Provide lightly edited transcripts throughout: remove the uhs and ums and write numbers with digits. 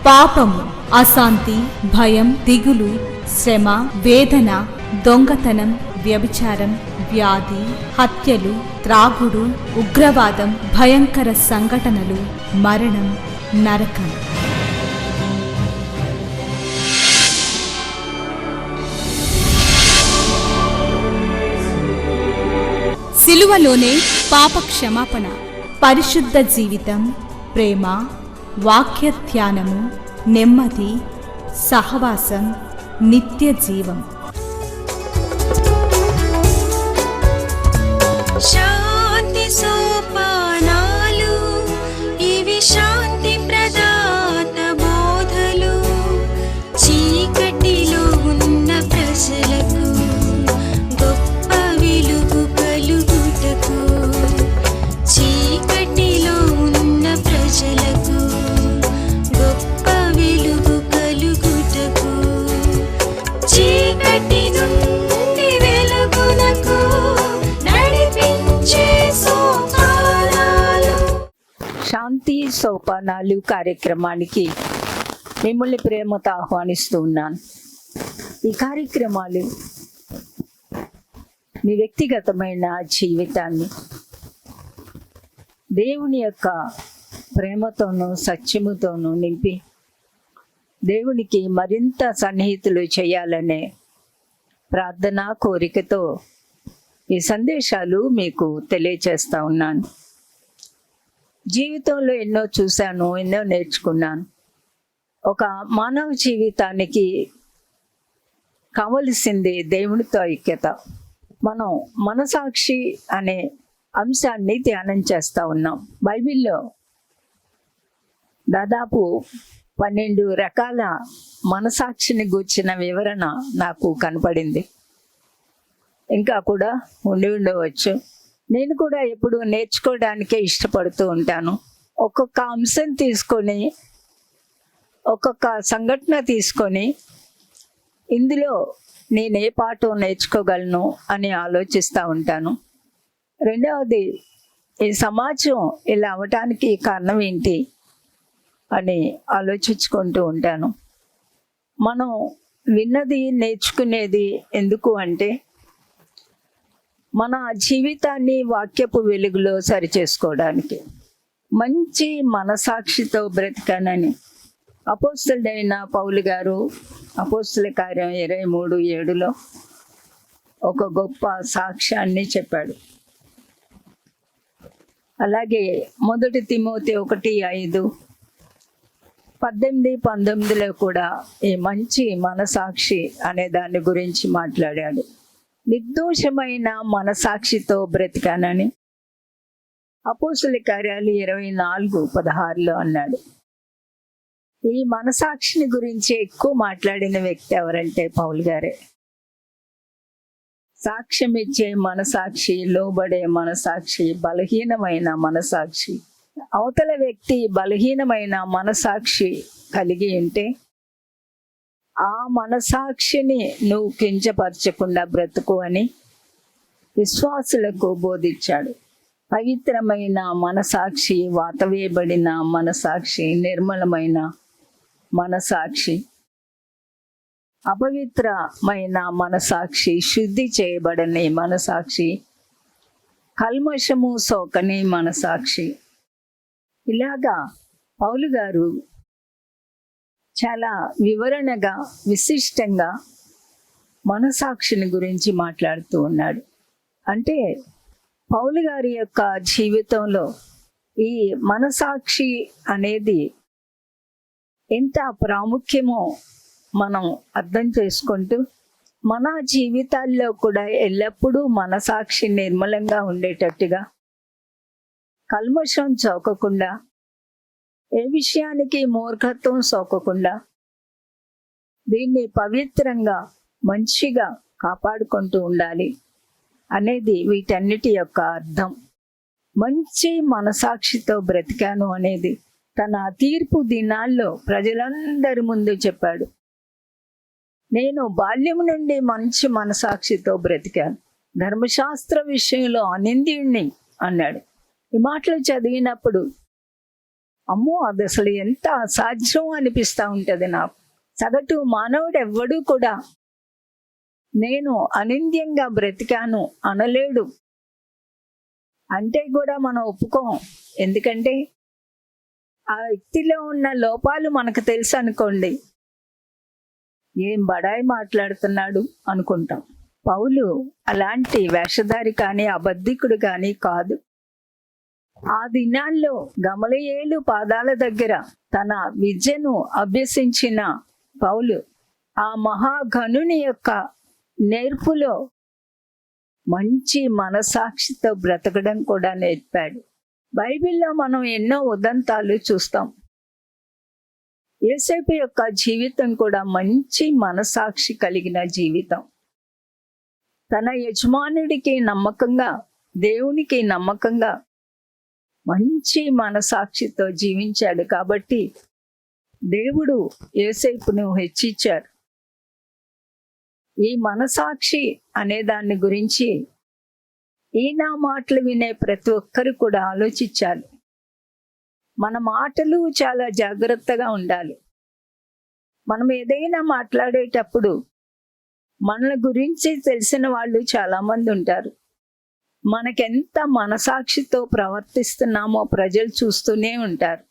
పాపము, అశాంతి, భయం, దిగులు, శ్రమ, వేదన, దొంగతనం, వ్యభిచారం, వ్యాధి, హత్యలు, త్రాగుడు, ఉగ్రవాదం, భయంకర సంఘటనలు, మరణం, నరకం. సిలువలోనే పాప క్షమాపణ, పరిశుద్ధ జీవితం, ప్రేమ, వాక్య ధ్యానము, నెమ్మది, సహవాసం, నిత్య జీవం. శాంతి సోపానాలు, ఇవి శాంతి ప్రదాత బోధలు. చీకటిలో ఉన్న ప్రజలకు గొప్ప వెలుగు కలుగుటకు, చీకటిలో ఉన్న ప్రజలకు గొప్ప వెలుగు కలుగుటకు, చీకటి నుండి వెలుగునకు నడిపించే సోపానాలు. శాంతి సోపానాలు కార్యక్రమానికి మిమ్మల్ని ప్రేమతో ఆహ్వానిస్తూ ఉన్నాను. ఈ కార్యక్రమాలు మీ వ్యక్తిగతమైన జీవితాన్ని దేవుని యొక్క ప్రేమతోనూ సత్యముతోనూ నింపి దేవునికి మరింత సన్నిహితులు చేయాలనే ప్రార్థనా కోరికతో ఈ సందేశాలు మీకు తెలియచేస్తూ ఉన్నాను. జీవితంలో ఎన్నో చూశాను, ఎన్నో నేర్చుకున్నాను. ఒక మానవ జీవితానికి కావలసింది దేవునితో ఐక్యత. మనం మనసాక్షి అనే అంశాన్ని ధ్యానం చేస్తూ ఉన్నాం. బైబిల్లో దాదాపు 12 రకాల మనసాక్షిని గూర్చిన వివరణ నాకు కనపడింది. ఇంకా కూడా ఉండి ఉండవచ్చు. నేను కూడా ఎప్పుడు నేర్చుకోవడానికే ఇష్టపడుతూ ఉంటాను. ఒక్కొక్క అంశం తీసుకొని, ఒక్కొక్క సంఘటన తీసుకొని ఇందులో నేను ఏ పాఠం నేర్చుకోగలను అని ఆలోచిస్తూ ఉంటాను. రెండవది, ఈ సమాజం ఇలా అవటానికి కారణం ఏంటి అని ఆలోచించుకుంటూ ఉంటాను. మనం విన్నది నేర్చుకునేది ఎందుకు అంటే, మన జీవితాన్ని వాక్యపు వెలుగులో సరిచేసుకోవడానికి. మంచి మనసాక్షితో బ్రతికానని అపోస్తలుడైన పౌలు గారు అపోస్తల కార్యం 23:7 ఒక గొప్ప సాక్ష్యాన్ని చెప్పాడు. అలాగే 1 తిమోతి 1:5, 18, 19 కూడా ఈ మంచి మనసాక్షి అనే దాని గురించి మాట్లాడాడు. నిర్దోషమైన మనసాక్షితో బ్రతికానని అపోస్తల కార్యాలు 24:16 అన్నాడు. ఈ మనసాక్షిని గురించి ఎక్కువ మాట్లాడిన వ్యక్తి ఎవరంటే పౌలు గారే. సాక్ష్యం ఇచ్చే మనసాక్షి, లోబడే మనసాక్షి, బలహీనమైన మనసాక్షి. అవతల వ్యక్తి బలహీనమైన మనసాక్షి కలిగి ఉంటే ఆ మనసాక్షిని నువ్వు కించపరచకుండా బ్రతుకు అని విశ్వాసులకు బోధించాడు. పవిత్రమైన మనసాక్షి, వాతవేయబడిన మనసాక్షి, నిర్మలమైన మనసాక్షి, అపవిత్రమైన మనసాక్షి, శుద్ధి చేయబడని మనసాక్షి, కల్మషము సోకని మనసాక్షి. ఇలాగా పౌలు గారు చాలా వివరణగా, విశిష్టంగా మనసాక్షిని గురించి మాట్లాడుతూ ఉన్నాడు. అంటే పౌలు గారి యొక్క జీవితంలో ఈ మనసాక్షి అనేది ఎంత ప్రాముఖ్యమో మనం అర్థం చేసుకుంటూ, మన జీవితాల్లో కూడా ఎల్లప్పుడూ మనసాక్షి నిర్మలంగా ఉండేటట్టుగా, కల్మషం చౌకకుండా, ఏ విషయానికి మూర్ఖత్వం సోకకుండా దీన్ని పవిత్రంగా మంచిగా కాపాడుకుంటూ ఉండాలి అనేది వీటన్నిటి యొక్క అర్థం. మంచి మనసాక్షితో బ్రతికాను అనేది తన తీర్పు దినాల్లో ప్రజలందరి ముందు చెప్పాడు. నేను బాల్యం నుండి మంచి మనసాక్షితో బ్రతికాను, ధర్మశాస్త్ర విషయంలో అనింద్యుణ్ణి అన్నాడు. ఈ మాటలు చదివినప్పుడు అమ్మో, అది అసలు ఎంత అసాధ్యం అనిపిస్తూ ఉంటుంది నాకు. సగటు మానవుడు ఎవ్వడూ కూడా నేను అనింద్యంగా బ్రతికాను అనలేడు. అంటే కూడా మనం ఒప్పుకోం. ఎందుకంటే ఆ వ్యక్తిలో ఉన్న లోపాలు మనకు తెలుసు అనుకోండి, ఏం బడాయి మాట్లాడుతున్నాడు అనుకుంటాం. పౌలు అలాంటి వేషధారి కానీ అబద్ధికుడు కానీ కాదు. ఆ దినాల్లో గమలియేలు పాదాల దగ్గర తన విద్యను అభ్యసించిన పౌలు ఆ మహాఘనుని యొక్క నేర్పులో మంచి మనసాక్షితో బ్రతకడం కూడా నేర్పాడు. బైబిల్లో మనం ఎన్నో ఉదంతాలు చూస్తాం. యోసేపు యొక్క జీవితం కూడా మంచి మనసాక్షి కలిగిన జీవితం. తన యజమానుడికి నమ్మకంగా, దేవునికి నమ్మకంగా మంచి మనసాక్షితో జీవించాడు. కాబట్టి దేవుడు యోసేపును హెచ్చించారు. ఈ మనసాక్షి అనే దాన్ని గురించి నా మాటలు వినే ప్రతి ఒక్కరు కూడా ఆలోచించాలి. మన మాటలు చాలా జాగ్రత్తగా ఉండాలి. మనం ఏదైనా మాట్లాడేటప్పుడు మన గురించి తెలిసిన వాళ్ళు చాలామంది ఉంటారు. మనకెంత మనసాక్షితో ప్రవర్తిస్తున్నామో ప్రజలు చూస్తూనే ఉంటారు.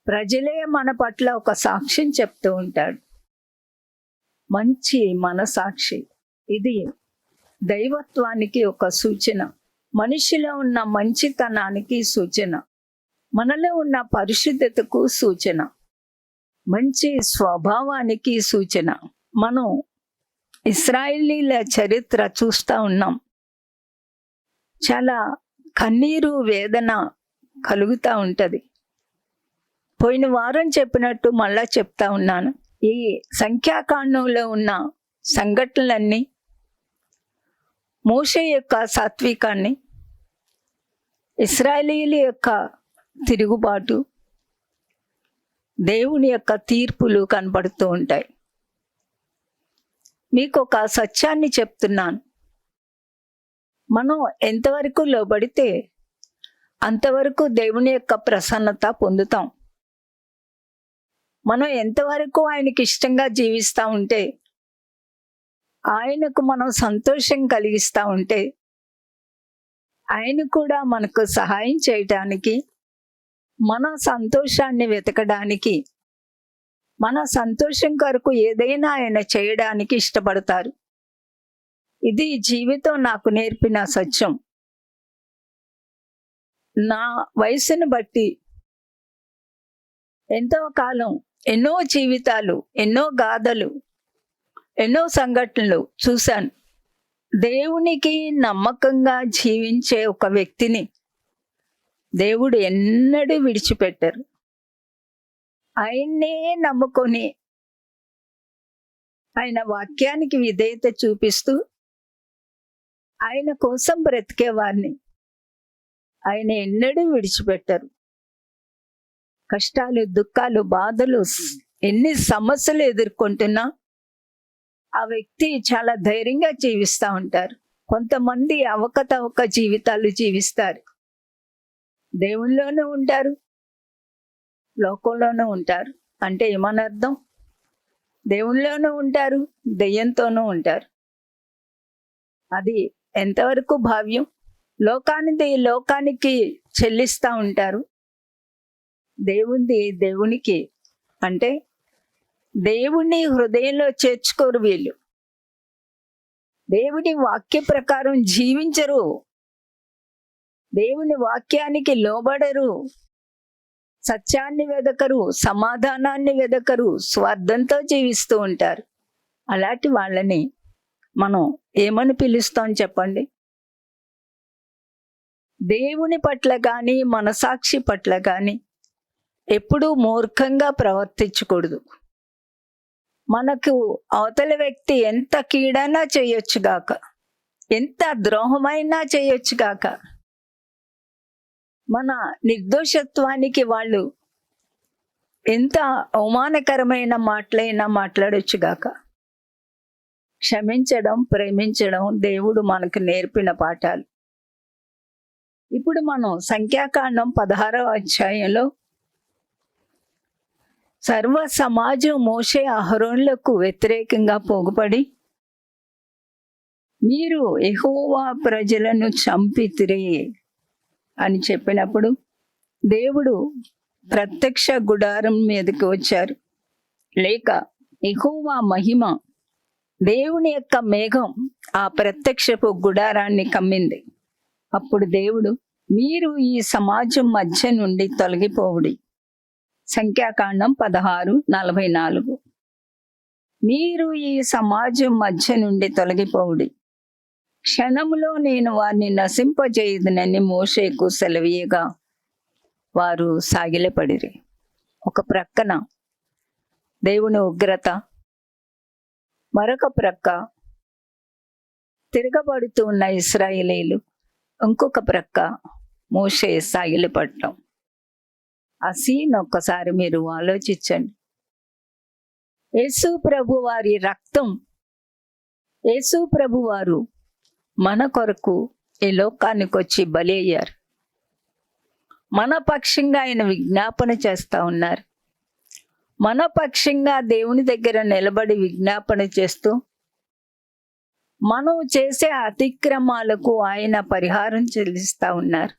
ప్రజలే మన పట్ల ఒక సాక్ష్యం చెప్తూ ఉంటాడు. మంచి మనసాక్షి ఇది దైవత్వానికి ఒక సూచన, మనిషిలో ఉన్న మంచితనానికి సూచన, మనలో ఉన్న పరిశుద్ధతకు సూచన, మంచి స్వభావానికి సూచన. మనం ఇశ్రాయేలీల చరిత్ర చూస్తూ ఉన్నాం. చాలా కన్నీరు వేదన కలుగుతూ ఉంటుంది. పోయిన వారం చెప్పినట్టు మళ్ళా చెప్తా ఉన్నాను. ఈ సంఖ్యాకాండంలో ఉన్న సంఘటనలన్నీ మోషే యొక్క సాత్వికాన్ని, ఇశ్రాయేలీల యొక్క తిరుగుబాటు, దేవుని యొక్క తీర్పులు కనపడుతూ ఉంటాయి. మీకు ఒక సత్యాన్ని చెప్తున్నాను. మనం ఎంతవరకు లోబడితే అంతవరకు దేవుని యొక్క ప్రసన్నత పొందుతాం. మనం ఎంతవరకు ఆయనకి ఇష్టంగా జీవిస్తూ ఉంటే, ఆయనకు మనం సంతోషం కలిగిస్తూ ఉంటే, ఆయన కూడా మనకు సహాయం చేయటానికి, మన సంతోషాన్ని వెతకడానికి, మన సంతోషం కొరకు ఏదైనా ఆయన చేయడానికి ఇష్టపడతారు. ఇది జీవితం నాకు నేర్పిన సత్యం. నా వయసును బట్టి ఎంతో కాలం, ఎన్నో జీవితాలు, ఎన్నో గాథలు, ఎన్నో సంఘటనలు చూశాను. దేవునికి నమ్మకంగా జీవించే ఒక వ్యక్తిని దేవుడు ఎన్నడూ విడిచిపెట్టరు. ఆయన్నే నమ్ముకొని ఆయన వాక్యానికి విధేయత చూపిస్తూ ఆయన కోసం బ్రతికే వారిని ఆయన ఎన్నడూ విడిచిపెట్టరు. కష్టాలు, దుఃఖాలు, బాధలు, ఎన్ని సమస్యలు ఎదుర్కొంటున్నా ఆ వ్యక్తి చాలా ధైర్యంగా జీవిస్తూ ఉంటారు. కొంతమంది అవకతవక జీవితాలు జీవిస్తారు. దేవునిలోనూ ఉంటారు, లోకంలోనూ ఉంటారు. అంటే ఏమని అర్థం? దేవునిలోనూ ఉంటారు, దెయ్యంతోనూ ఉంటారు. అది ఎంతవరకు భావ్యం? లోకానికి చెల్లిస్తూ ఉంటారు, దేవునిది దేవునికి. అంటే దేవుణ్ణి హృదయంలో చేర్చుకోరు వీళ్ళు. దేవుని వాక్య ప్రకారం జీవించరు, దేవుని వాక్యానికి లోబడరు, సత్యాన్ని వెదకరు, సమాధానాన్ని వెదకరు, స్వార్థంతో జీవిస్తూ ఉంటారు. అలాంటి వాళ్ళని మనం ఏమని పిలుస్తాం చెప్పండి? దేవుని పట్ల కానీ మనసాక్షి పట్ల కానీ ఎప్పుడూ మూర్ఖంగా ప్రవర్తించకూడదు. మనకు అవతల వ్యక్తి ఎంత కీడైనా చేయొచ్చుగాక, ఎంత ద్రోహమైనా చేయొచ్చుగాక, మన నిర్దోషత్వానికి వాళ్ళు ఎంత అవమానకరమైన మాటలైనా మాట్లాడొచ్చుగాక, క్షమించడం, ప్రేమించడం దేవుడు మనకు నేర్పిన పాఠాలు. ఇప్పుడు మనం సంఖ్యాకాండం 16వ అధ్యాయంలో సర్వ సమాజం మోషే అహరోన్లకు వ్యతిరేకంగా పోగుపడి, మీరు యెహోవా ప్రజలను చంపితిరే అని చెప్పినప్పుడు దేవుడు ప్రత్యక్ష గుడారం మీదకి వచ్చారు. లేక యెహోవా మహిమ, దేవుని యొక్క మేఘం ఆ ప్రత్యక్షపు గుడారాన్ని కమ్మింది. అప్పుడు దేవుడు, మీరు ఈ సమాజం మధ్య నుండి తొలగిపోవుడి. సంఖ్యాకాండం 16:44. మీరు ఈ సమాజం మధ్య నుండి తొలగిపోవుడి, క్షణములో నేను వారిని నశింపజేయుదునని మోషేకు సెలవీయగా వారు సాగిలపడిరి. ఒక ప్రక్కన దేవుని ఉగ్రత, మరొక ప్రక్క తిరగబడుతూ ఉన్న ఇశ్రాయేలీలు, ఇంకొక ప్రక్క మోషే సాగిలపడటం. ఆ సీన్ ఒక్కసారి మీరు ఆలోచించండి. యేసు ప్రభు వారి రక్తం, యేసు ప్రభు వారు మన కొరకు ఈ లోకానికి వచ్చి బలి అయ్యారు. మన పక్షంగా ఆయన విజ్ఞాపన చేస్తూ ఉన్నారు. మన పక్షంగా దేవుని దగ్గర నిలబడి విజ్ఞాపన చేస్తూ మనం చేసే అతిక్రమాలకు ఆయన పరిహారం చెల్లిస్తూ ఉన్నారు.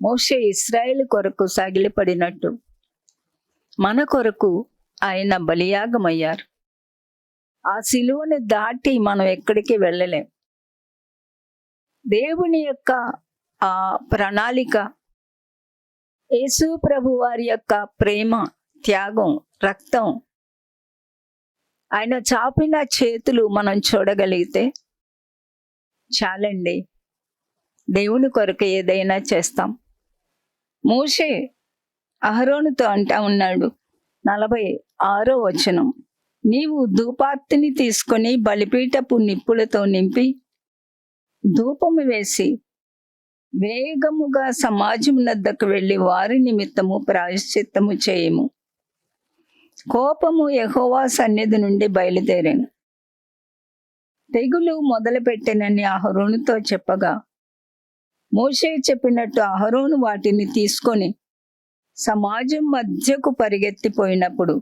మోషే ఇశ్రాయేలు కొరకు సాగిలపడినట్టు మన కొరకు ఆయన బలియాగమయ్యారు. ఆ సిలువను దాటి మనం ఎక్కడికి వెళ్ళలేం. దేవుని యొక్క ఆ ప్రణాళిక, యేసు ప్రభు వారి యొక్క ప్రేమ, త్యాగం, రక్తం, ఆయన చాపిన చేతులు మనం చూడగలిగితే చాలండి, దేవుని కొరకు ఏదైనా చేస్తాం. మోషే అహరోనుతో అంటా ఉన్నాడు, 46వ వచనం, నీవు ధూపార్తిని తీసుకొని బలిపీఠపు నిప్పులతో నింపి ధూపము వేసి వేగముగా సమాజం వద్దకు వెళ్ళి వారి నిమిత్తము ప్రాయశ్చిత్తము చేయము. కోపము యెహోవా సన్నిధి నుండి బయలుదేరాను. తెగులు మొదలుపెట్టెనని అహరోనుతో చెప్పగా మోషే చెప్పినట్టు అహరోను వాటిని తీసుకొని సమాజం మధ్యకు పరిగెత్తిపోయినప్పుడు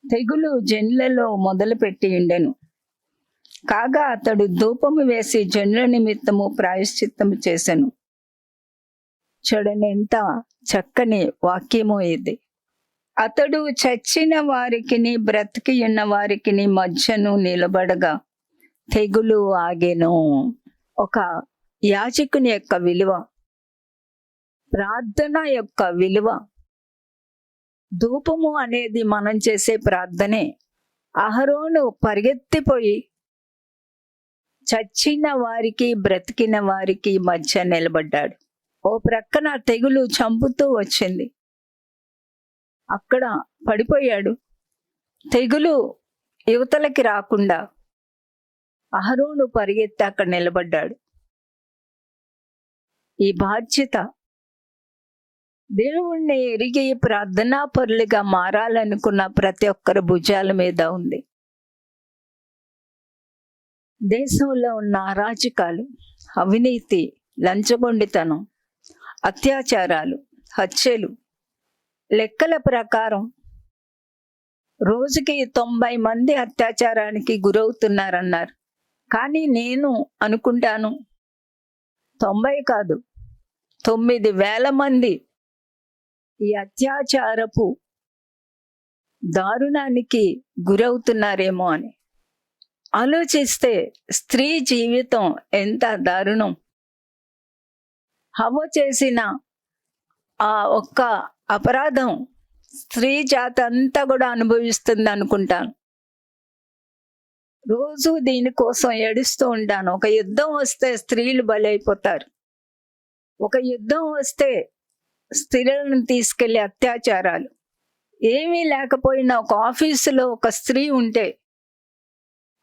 తెగులు జనులలో మొదలుపెట్టి ఉండెను. కాగా అతడు ధూపము వేసి జనుల నిమిత్తము ప్రాయశ్చిత్తము చేసెను. చూడండి, ఎంత చక్కని వాక్యమో ఇది. అతడు చచ్చిన వారికిని బ్రతికి ఉన్న వారికిని మధ్యను నిలబడగా తెగులు ఆగెను. ఒక యాజకుని యొక్క విలువ, ప్రార్థన యొక్క విలువ, ధూపము అనేది మనం చేసే ప్రార్థనే. అహరోను పరిగెత్తిపోయి చచ్చిన వారికి బ్రతికిన వారికి మధ్య నిలబడ్డాడు. ఓ ప్రక్కన తెగులు చంపుతూ వచ్చింది, అక్కడ పడిపోయాడు. తెగులు యువతలకి రాకుండా అహరోను పరిగెత్తి అక్కడ నిలబడ్డాడు. ఈ బాధ్యత దేవుణ్ణి ఎరిగి ప్రార్థనా పరులుగా మారాలనుకున్న ప్రతి ఒక్కరి భుజాల మీద ఉంది. దేశంలో ఉన్న అరాచకాలు, అవినీతి, లంచగొండితనం, అత్యాచారాలు, హత్యలు, లెక్కల ప్రకారం రోజుకి 90 మంది అత్యాచారానికి గురవుతున్నారన్నారు. కానీ నేను అనుకుంటాను 90 కాదు, 9,000 మంది ఈ అత్యాచారపు దారుణానికి గురవుతున్నారేమో అని ఆలోచిస్తే స్త్రీ జీవితం ఎంత దారుణం. హవ్వ చేసిన ఆ ఒక్క అపరాధం స్త్రీ జాతి అంతా కూడా అనుభవిస్తుంది అనుకుంటాను. రోజు దీనికోసం ఏడుస్తూ ఉంటాను. ఒక యుద్ధం వస్తే స్త్రీలు బలైపోతారు. ఒక యుద్ధం వస్తే స్త్రీలను తీసుకెళ్లే అత్యాచారాలు. ఏమీ లేకపోయినా ఒక ఆఫీసులో ఒక స్త్రీ ఉంటే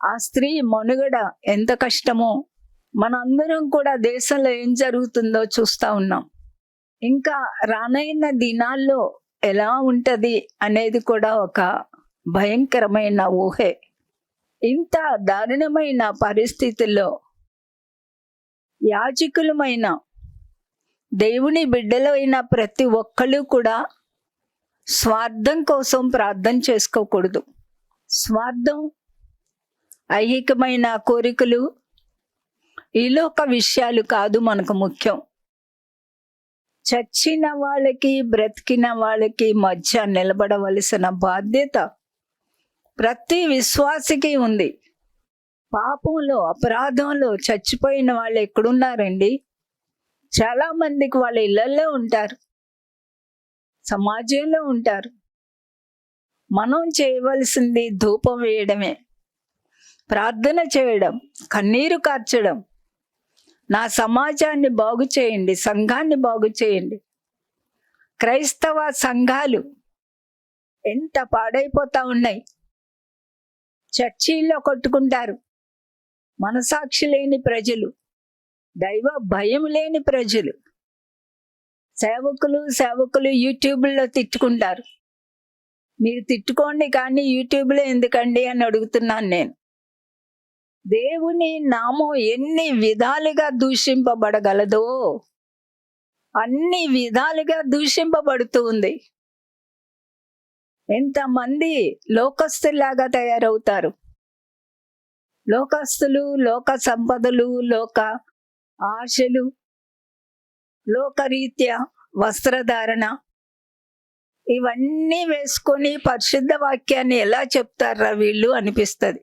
ఆ స్త్రీ మనుగడ ఎంత కష్టమో మనందరం కూడా దేశంలో ఏం జరుగుతుందో చూస్తూ ఉన్నాం. ఇంకా రానైన దినాల్లో ఎలా ఉంటది అనేది కూడా ఒక భయంకరమైన ఊహే. ఇంత దారుణమైన పరిస్థితుల్లో యాజకులమైన దేవుని బిడ్డలైన ప్రతి ఒక్కళ్ళు కూడా స్వార్థం కోసం ప్రార్థన చేసుకోకూడదు. స్వార్థం, ఐహికమైన కోరికలు, ఈలోక విషయాలు కాదు మనకు ముఖ్యం. చచ్చిన వాళ్ళకి బ్రతికిన వాళ్ళకి మధ్య నిలబడవలసిన బాధ్యత ప్రతి విశ్వాసికి ఉంది. పాపంలో, అపరాధంలో చచ్చిపోయిన వాళ్ళు ఎక్కడున్నారండి? చాలా మందికి వాళ్ళ ఇళ్లలో ఉంటారు, సమాజంలో ఉంటారు. మనం చేయవలసింది ధూపం వేయడమే, ప్రార్థన చేయడం, కన్నీరు కార్చడం. నా సమాజాన్ని బాగు చేయండి, సంఘాన్ని బాగు చేయండి. క్రైస్తవ సంఘాలు ఎంత పాడైపోతా ఉన్నాయి. చర్చిల్లో కొట్టుకుంటారు. మనసాక్షి లేని ప్రజలు, దైవ భయం లేని ప్రజలు. సేవకులు యూట్యూబ్లో తిట్టుకుంటారు. మీరు తిట్టుకోండి, కానీ యూట్యూబ్లో ఎందుకండి అని అడుగుతున్నాను నేను. దేవుని నామం ఎన్ని విధాలుగా దూషింపబడగలదో అన్ని విధాలుగా దూషింపబడుతూ ఉంది. ఎంతమంది లోకస్తులాగా తయారవుతారు. లోకస్తులు, లోక సంపదలు, లోక ఆశలు, లోకరీత్యా వస్త్రధారణ, ఇవన్నీ వేసుకొని పరిశుద్ధ వాక్యాన్ని ఎలా చెప్తారా వీళ్ళు అనిపిస్తుంది.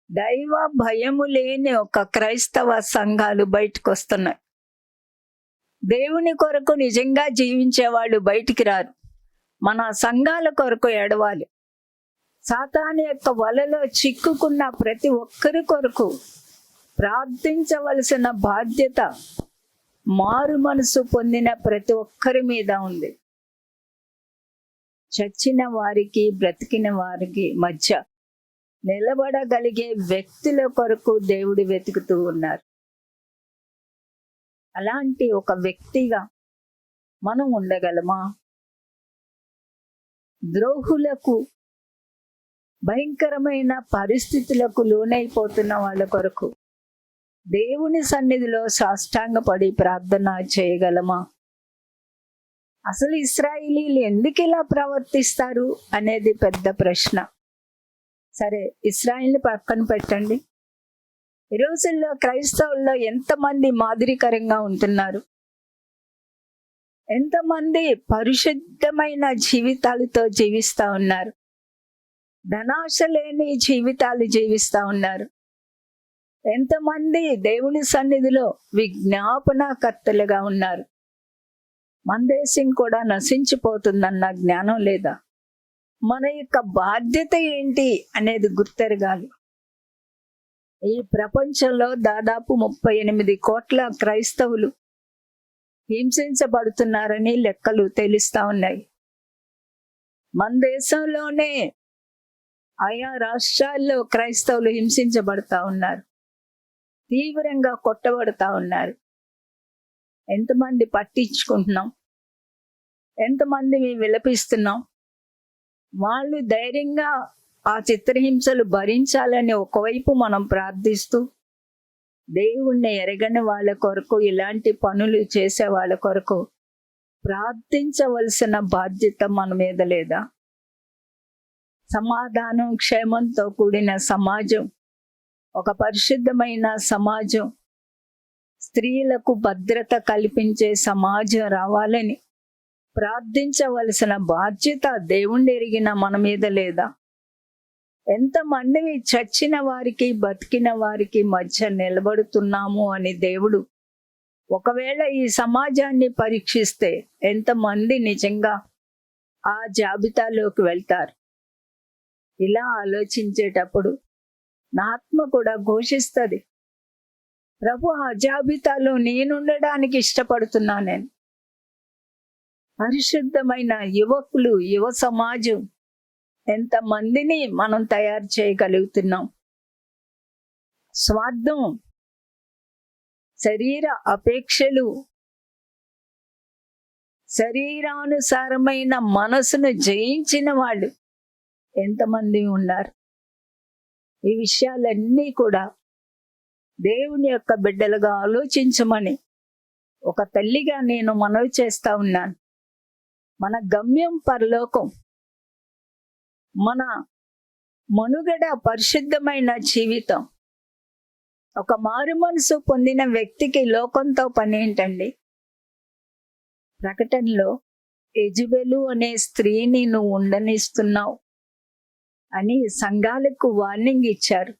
దైవ భయము లేని ఒక క్రైస్తవ సంఘాలు బయటకు వస్తున్నాయి. దేవుని కొరకు నిజంగా జీవించేవాళ్ళు బయటికి రారు. మన సంఘాల కొరకు ఎడవాలి. సాతాను యొక్క వలలో చిక్కుకున్న ప్రతి ఒక్కరి కొరకు ప్రార్థించవలసిన బాధ్యత మారు మనసు పొందిన ప్రతి ఒక్కరి మీద ఉంది. చచ్చిన వారికి బ్రతికిన వారికి మధ్య నిలబడగలిగే వ్యక్తుల కొరకు దేవుడు వెతుకుతూ ఉన్నారు. అలాంటి ఒక వ్యక్తిగా మనం ఉండగలమా? ద్రోహులకు, భయంకరమైన పరిస్థితులకు లోనైపోతున్న వాళ్ళ కొరకు దేవుని సన్నిధిలో సాష్టాంగపడి ప్రార్థన చేయగలమా? అసలు ఇశ్రాయేలీలు ఎందుకు ఇలా ప్రవర్తిస్తారు అనేది పెద్ద ప్రశ్న. సరే, ఇశ్రాయేల్ని పక్కన పెట్టండి. ఈ రోజుల్లో క్రైస్తవుల్లో ఎంతమంది మాదిరికరంగా ఉంటున్నారు? ఎంతమంది పరిశుద్ధమైన జీవితాలతో జీవిస్తూ ఉన్నారు? ధనాశ లేని జీవితాలు జీవిస్తూ ఉన్నారు. ఎంతమంది దేవుని సన్నిధిలో విజ్ఞాపనకర్తలుగా ఉన్నారు? మన దేశం కూడా నశించిపోతుందన్న జ్ఞానం లేదా? మన యొక్క బాధ్యత ఏంటి అనేది గుర్తెరగాలి. ఈ ప్రపంచంలో దాదాపు 38 కోట్ల క్రైస్తవులు హింసించబడుతున్నారని లెక్కలు తెలుస్తా ఉన్నాయి. మన దేశంలోనే ఆయా రాష్ట్రాల్లో క్రైస్తవులు హింసించబడతా ఉన్నారు, తీవ్రంగా కొట్టబడతా ఉన్నారు. ఎంతమంది పట్టించుకుంటున్నాం? ఎంతమంది విలపిస్తున్నాం? వాళ్ళు ధైర్యంగా ఆ చిత్రహింసలు భరించాలని ఒకవైపు మనం ప్రార్థిస్తూ, దేవుణ్ణి ఎరగని వాళ్ళ కొరకు, ఇలాంటి పనులు చేసే వాళ్ళ కొరకు ప్రార్థించవలసిన బాధ్యత మన మీద లేదా? సమాధానం, క్షేమంతో కూడిన సమాజం, ఒక పరిశుద్ధమైన సమాజం, స్త్రీలకు భద్రత కల్పించే సమాజం రావాలని ప్రార్థించవలసిన బాధ్యత దేవుణ్ణి ఎరిగిన మన మీద లేదా? ఎంతమందిని చచ్చిన వారికి బతికిన వారికి మధ్య నిలబడుతున్నాము అని దేవుడు ఒకవేళ ఈ సమాజాన్ని పరీక్షిస్తే ఎంతమంది నిజంగా ఆ జాబితాలోకి వెళ్తారు? ఇలా ఆలోచించేటప్పుడు నా ఆత్మ కూడా ఘోషిస్తుంది, ప్రభు, ఆ జాబితాలో నేనుండడానికి ఇష్టపడుతున్నా. నేను పరిశుద్ధమైన యువకులు, యువ సమాజం ఎంతమందిని మనం తయారు చేయగలుగుతున్నాం? స్వార్థం, శరీర అపేక్షలు, శరీరానుసారమైన మనసును జయించిన వాళ్ళు ఎంతమంది ఉన్నారు? ఈ విషయాలన్నీ కూడా దేవుని యొక్క బిడ్డలుగా ఆలోచించమని ఒక తల్లిగా నేను మనవి చేస్తా ఉన్నాను. మన గమ్యం పరలోకం. మన మనుగడ పరిశుద్ధమైన జీవితం. ఒక మారు మనసు పొందిన వ్యక్తికి లోకంతో పని ఏంటండి? ప్రకటనలో యెజబెలు అనే స్త్రీని నువ్వు ఉండనిస్తున్నావు అని సంఘాలకు వార్నింగ్ ఇచ్చారు.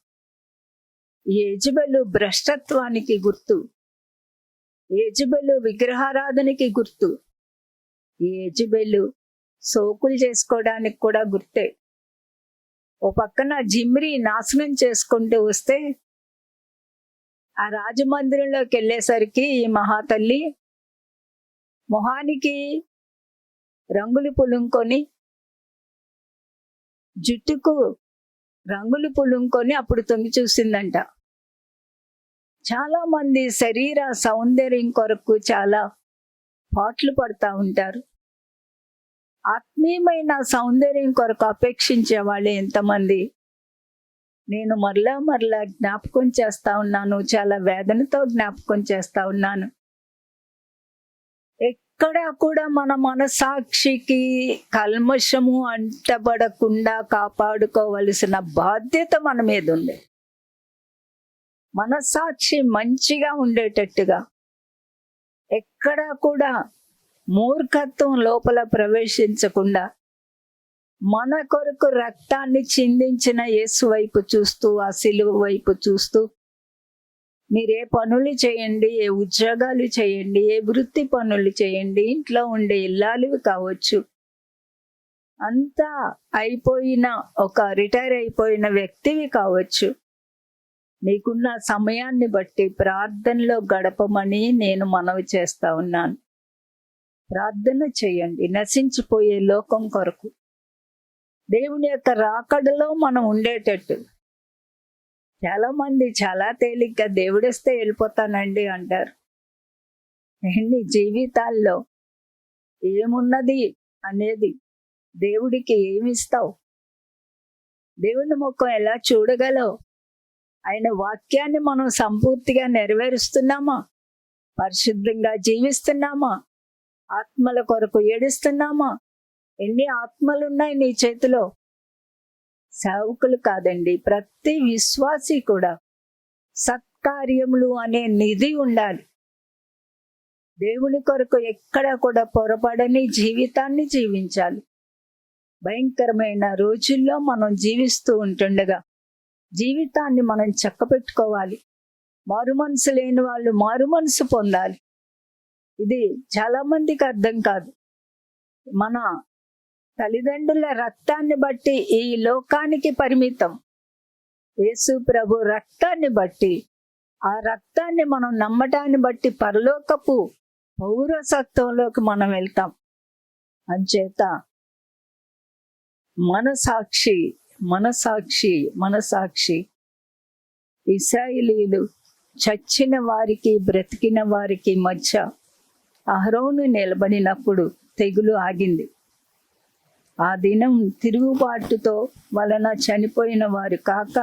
ఈ యెజబెలు భ్రష్టత్వానికి గుర్తు. యెజబెలు విగ్రహారాధనకి గుర్తు. ఈ యెజబెలు సోకులు చేసుకోవడానికి కూడా గుర్తే. ఓ పక్కన జిమ్రీ నాశనం చేసుకుంటూ వస్తే ఆ రాజమందిరంలోకి వెళ్ళేసరికి ఈ మహాతల్లి మొహానికి రంగులు పులుంకొని, జుట్టుకు రంగులు పులుంకొని అప్పుడు తొంగి చూసిందంట. చాలా మంది శరీర సౌందర్యం కొరకు చాలా పాటలు పడుతూ ఉంటారు. ఆత్మీయమైన సౌందర్యం కొరకు అపేక్షించే వాళ్ళు ఎంతమంది? నేను మరలా జ్ఞాపకం చేస్తా ఉన్నాను, చాలా వేదనతో జ్ఞాపకం చేస్తా ఉన్నాను. ఎక్కడా కూడా మన మనసాక్షికి కల్మషము అంటబడకుండా కాపాడుకోవలసిన బాధ్యత మన మీద ఉంది. మనసాక్షి మంచిగా ఉండేటట్టుగా, ఎక్కడా కూడా మూర్ఖత్వం లోపల ప్రవేశించకుండా, మన కొరకు రక్తాన్ని చిందించిన యేసు వైపు చూస్తూ, ఆ సిలువ వైపు చూస్తూ, మీరే పనులు చేయండి, ఏ ఉద్యోగాలు చేయండి, ఏ వృత్తి పనులు చేయండి, ఇంట్లో ఉండే ఇల్లాలివి కావచ్చు, అంతా అయిపోయిన ఒక రిటైర్ అయిపోయిన వ్యక్తివి కావచ్చు, నీకున్న సమయాన్ని బట్టి ప్రార్థనలో గడపమని నేను మనవి చేస్తా ఉన్నాను. ప్రార్థన చేయండి నశించిపోయే లోకం కొరకు, దేవుని యొక్క రాకడలో మనం ఉండేటట్టు. చాలా మంది చాలా తేలిగ్గా దేవుడిస్తే వెళ్ళిపోతానండి అంటారు. నీ జీవితాల్లో ఏమున్నది అనేది, దేవుడికి ఏమిస్తావు, దేవుని ముఖం ఎలా చూడగలవు, ఆయన వాక్యాన్ని మనం సంపూర్తిగా నెరవేరుస్తున్నామా, పరిశుద్ధంగా జీవిస్తున్నామా, ఆత్మల కొరకు ఏడుస్తున్నామా? ఎన్ని ఆత్మలు ఉన్నాయి నీ చేతిలో? సేవకులు కాదండి, ప్రతి విశ్వాసి కూడా సత్కార్యములు అనే నిధి ఉండాలి. దేవుని కొరకు ఎక్కడ కూడా పొరపడని జీవితాన్ని జీవించాలి. భయంకరమైన రోజుల్లో మనం జీవిస్తూ ఉంటుండగా జీవితాన్ని మనం చక్కబెట్టుకోవాలి. మారు మనసు లేని వాళ్ళు మారు మనసు పొందాలి. ఇది చాలా మందికి అర్థం కాదు. మన తల్లిదండ్రుల రక్తాన్ని బట్టి ఈ లోకానికి పరిమితం. యేసు ప్రభు రక్తాన్ని బట్టి, ఆ రక్తాన్ని మనం నమ్మటాన్ని బట్టి పరలోకపు పౌరసత్వంలోకి మనం వెళ్తాం. అంచేత మనసాక్షి ఇశ్రాయేలీయులు చచ్చిన వారికి బ్రతికిన వారికి మధ్య అహరోను నిలబడినప్పుడు తెగులు ఆగింది. ఆ దినం తిరుగుబాటుతో వలన చనిపోయిన వారు కాక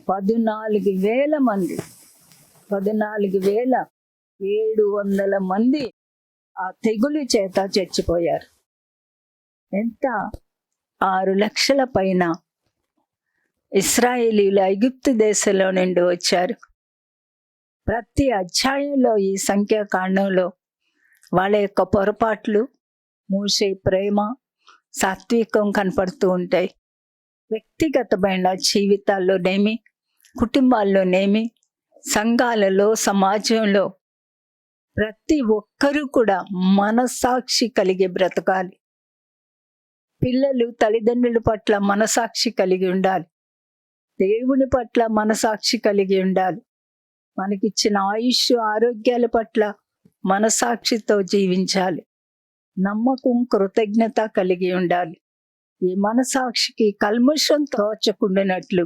14,000 మంది, 14,700 మంది ఆ తెగులు చేత చచ్చిపోయారు. ఎంత? 6 లక్షల పైన ఇశ్రాయేలీయులు ఐగుప్తు దేశంలో నుండి వచ్చారు. ప్రతి అధ్యాయంలో ఈ సంఖ్యాకాండంలో వాళ్ళ యొక్క పొరపాట్లు, మోషే ప్రేమ, సాత్వికం కనపడుతూ ఉంటాయి. వ్యక్తిగతమైన జీవితాల్లోనేమి, కుటుంబాల్లోనేమి, సంఘాలలో, సమాజంలో ప్రతి ఒక్కరూ కూడా మనసాక్షి కలిగి బ్రతకాలి. పిల్లలు తల్లిదండ్రుల పట్ల మనసాక్షి కలిగి ఉండాలి. దేవుని పట్ల మనసాక్షి కలిగి ఉండాలి. మనకిచ్చిన ఆయుష్, ఆరోగ్యాల పట్ల మనసాక్షితో జీవించాలి. నమ్మకం, కృతజ్ఞత కలిగి ఉండాలి. ఈ మనసాక్షికి కల్మషం తోచకుండానట్లు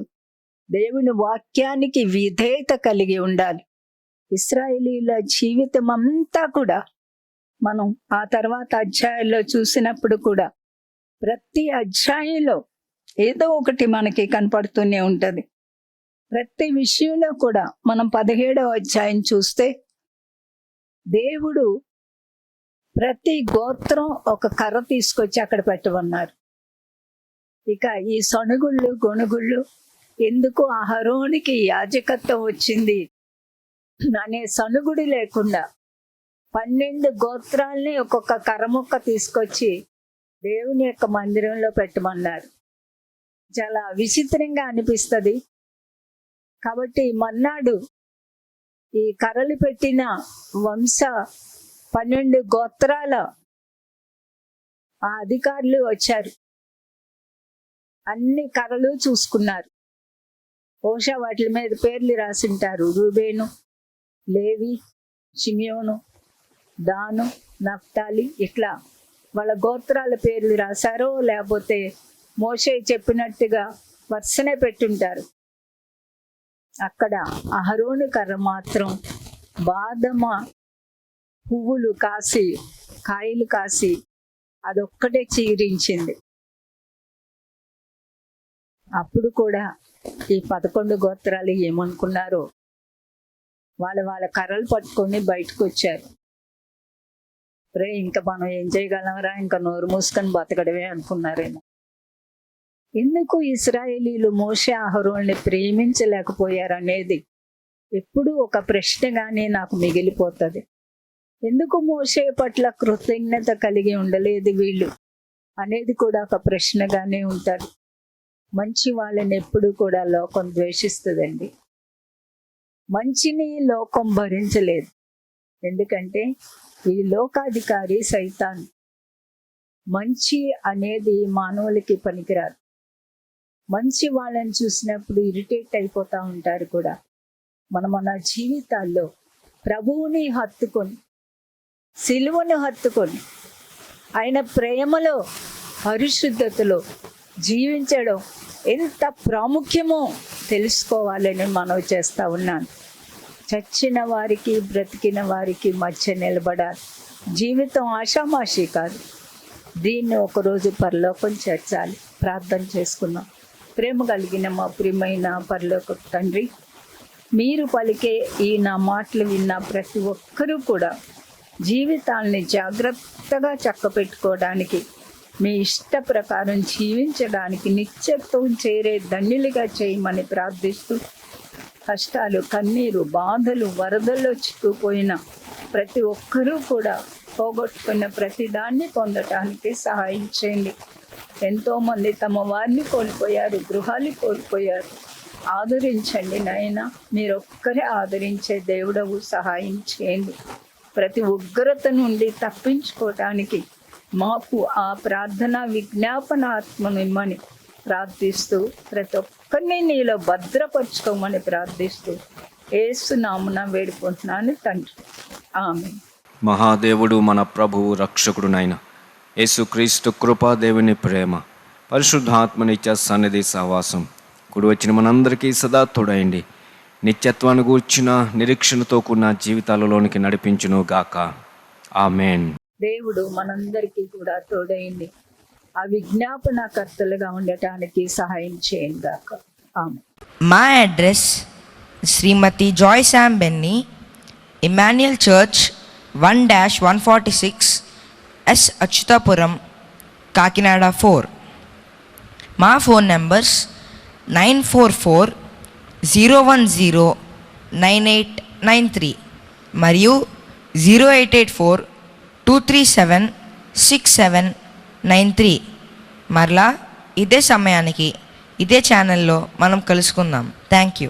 దేవుని వాక్యానికి విధేయత కలిగి ఉండాలి. ఇశ్రాయేలీయుల జీవితం అంతా కూడా మనం ఆ తర్వాత అధ్యాయాల్లో చూసినప్పుడు కూడా ప్రతి అధ్యాయంలో ఏదో ఒకటి మనకి కనపడుతూనే ఉంటుంది. ప్రతి విషయంలో కూడా మనం 17వ అధ్యాయం చూస్తే దేవుడు ప్రతి గోత్రం ఒక కర్ర తీసుకొచ్చి అక్కడ పెట్టమన్నారు. ఇక ఈ సణుగుళ్ళు గొణుగుళ్ళు ఎందుకు అహరోనికి యాజకత్వం వచ్చింది అనే సణుగుడు లేకుండా 12 గోత్రాల్ని ఒక్కొక్క కర్రముక్క తీసుకొచ్చి దేవుని యొక్క మందిరంలో పెట్టమన్నారు. చాలా విచిత్రంగా అనిపిస్తుంది. కాబట్టి మన్నాడు ఈ కర్రలు పెట్టిన 12 గోత్రాల ఆ అధికారులు వచ్చారు. అన్ని కర్రలు చూసుకున్నారు. బహుశా వాటి మీద పేర్లు రాసింటారు. రూబేను, లేవి, షిమియోను, దాను, నఫ్తాలి, ఇట్లా వాళ్ళ గోత్రాల పేర్లు రాశారో లేకపోతే మోషే చెప్పినట్టుగా వరుసనే పెట్టుంటారు. అక్కడ అహరోను కర్ర మాత్రం బాదమ పువ్వులు కాసి కాయలు కాసి అదొక్కటే చీరించింది. అప్పుడు కూడా ఈ 11 గోత్రాలు ఏమనుకున్నారో వాళ్ళ కర్రలు పట్టుకొని బయటకు వచ్చారు. రే ఇంకా మనం ఏం చేయగలమరా, ఇంకా నోరు మూసుకొని బతకడమే అనుకున్నారేమో. ఎందుకు ఇశ్రాయేలీలు మోషే అహరోన్ని ప్రేమించలేకపోయారనేది ఎప్పుడూ ఒక ప్రశ్నగానే నాకు మిగిలిపోతుంది. ఎందుకు మోషే పట్ల కృతజ్ఞత కలిగి ఉండలేదు వీళ్ళు అనేది కూడా ఒక ప్రశ్నగానే ఉంటుంది. మంచి వాళ్ళని ఎప్పుడు కూడా లోకం ద్వేషిస్తుందండి. మంచిని లోకం భరించలేదు. ఎందుకంటే ఈ లోకాధికారి సైతాన్. మంచి అనేది మానవులకి పనికిరాదు. మంచి వాళ్ళని చూసినప్పుడు ఇరిటేట్ అయిపోతూ ఉంటారు కూడా. మన జీవితాల్లో ప్రభువుని హత్తుకొని, సిలువను హత్తుకొని, ఆయన ప్రేమలో పరిశుద్ధతలో జీవించడం ఎంత ప్రాముఖ్యమో తెలుసుకోవాలని మనవి చేస్తూ ఉన్నాను. చచ్చిన వారికి బ్రతికిన వారికి మధ్య నిలబడాలి. జీవితం ఆషామాషి కాదు. దీన్ని ఒకరోజు పరలోకం చేర్చాలి. ప్రార్థన చేసుకున్నాం. ప్రేమ కలిగిన మా ప్రియమైన పరలోక తండ్రి, మీరు పలికే ఈ నా మాటలు విన్న ప్రతి ఒక్కరూ కూడా జీవితాల్ని జాగ్రత్తగా చక్కపెట్టుకోవడానికి, మీ ఇష్ట ప్రకారం జీవించడానికి నిత్యత్వం చేరే ధన్యులుగా చేయమని ప్రార్థిస్తూ, కష్టాలు, కన్నీరు, బాధలు, వరదల్లో చిక్కుపోయిన ప్రతి ఒక్కరూ కూడా పోగొట్టుకున్న ప్రతిదాన్ని పొందటానికి సహాయం చేయండి. ఎంతోమంది తమ వారిని కోల్పోయారు, గృహాలు కోల్పోయారు. ఆదరించండి నాయన. మీరు ఒక్కరే ఆదరించే దేవుడవు. సహాయం చేయండి. ప్రతి ఉగ్రత నుండి తప్పించుకోవటానికి మాకు ఆ ప్రార్థన విజ్ఞాపన ఆత్మను ఇమ్మని ప్రార్థిస్తూ, ప్రతి ఒక్కరిని నీలో భద్రపరచుకోమని ప్రార్థిస్తూ యేసు నామమున వేడుకుంటున్నాను తండ్రి. ఆమేన్. మహాదేవుడు మన ప్రభువు రక్షకుడునైన యేసుక్రీస్తు కృపా, దేవుని ప్రేమ, పరిశుద్ధాత్మ నిత్య సన్నిధి సహవాసం కూడి వచ్చిన మనందరికీ సదా తోడైండి. నిత్యత్వాన్ని గూర్చిన నిరీక్షణతో కూడిన జీవితాలలోనికి నడిపించును గాక. ఆమేన్. దేవుడు మనందరికీ కూడా తోడైంది ఆ విజ్ఞాపనకర్తలుగా ఉండటానికి సహాయం చేయండి గాక. ఆమేన్. మా address Shrimati Joy Sam Benny, Emmanuel church 1-146 S Achyutapuram, Kakinada 4. మా ఫోన్ నెంబర్స్ 944-010-9893 మరియు 0884-237-6793. మరలా ఇదే సమయానికి ఇదే ఛానల్లో మనం కలుసుకుందాం. Thank you.